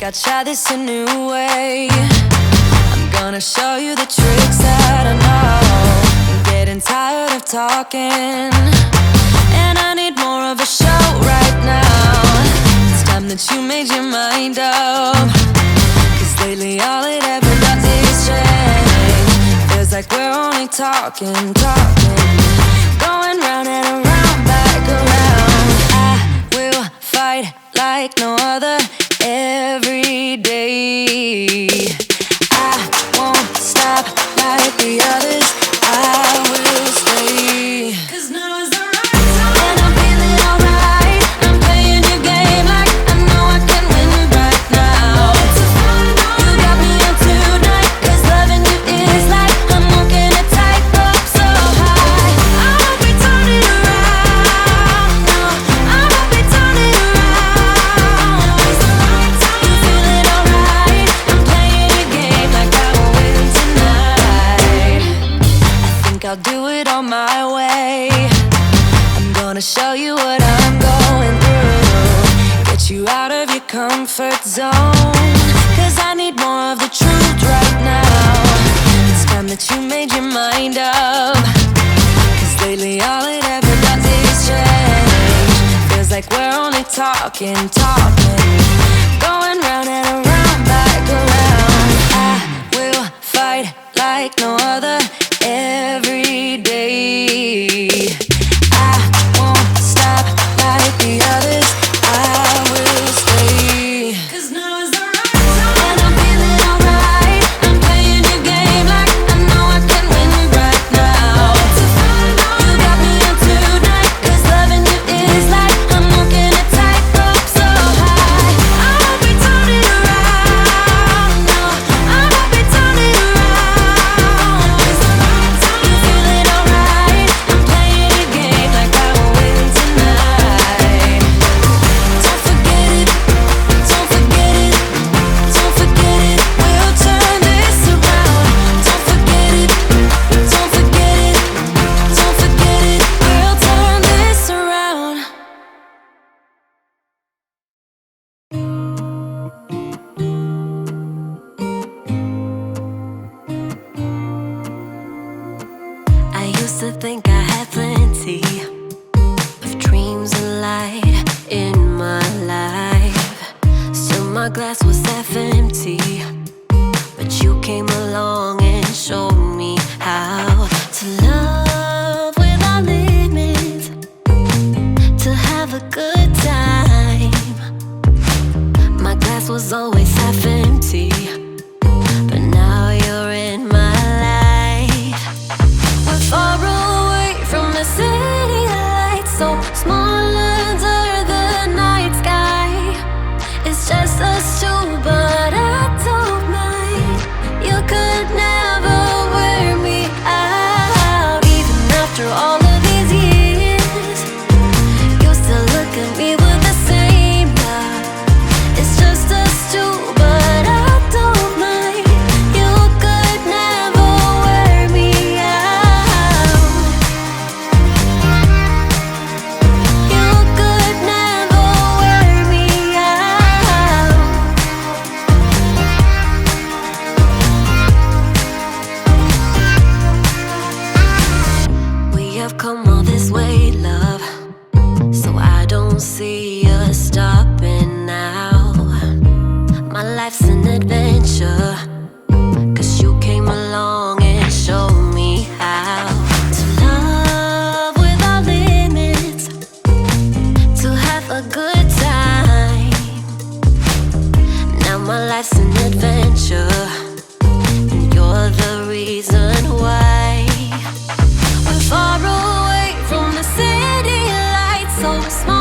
I'll try this a new way. I'm gonna show you the tricks that I know. I'm getting tired of talking, and I need more of a show right now. It's time that you made your mind up, 'cause lately all it ever does is change. Feels like we're only talking, going round and around, back around. I will fight like no other every day. I won't stop like the others. I will stay, 'cause now is the right time, and I'm feeling alright. I'm playing your game like I know I can win right now. You got me on tonight, 'cause loving you is like I'm walking a tightrope so high. I won't be turning around, no, I won't be turning around. It's the right time. You feeling alright? I'm playing your game like I will win tonight. I think I'll do it on my way. I'm gonna show you what I'm going through, get you out of your comfort zone, 'cause I need more of the truth right now. It's time that you made your mind up, 'cause lately all it ever does is change. Feels like we're only talking, going round and around, back around. I will fight like no other every day. I won't stop like the others. I will stay, 'cause now is the right time, and I'm feeling alright. I'm playing your game like I know I can win right now. You got me on tonight, 'cause loving you is like I'm walking a tightrope so high. I won't be turning around, no, I won't be turning around. It's the right time. You feeling alright? I'm playing your game like I will win tonight. Don't forget it, don't forget it, don't forget it. We'll turn this around. Don't forget it, don't forget it, don't forget it. We'll turn this around. I used to think I had plenty of dreams and light in my life. Still my glass was half empty, but you came along and showed me how to love without limits, to have a good time. My glass was always half empty, but now you're in my life. We're far away from the city lights, so small under the night sky. It's just us two, but I don't mind. You could never wear me out, even after all of these years. You still look at me with the same love. It's just us two, but I don't mind. You could never wear me out. You could never wear me out. We have come all this way, love, so I don't see us stopping now. My life's an adventure, 'cause you came along and showed me how to love without limits, to have a good time. Now my life's an adventure, and you're the reason why. We're far away from the city lights, so small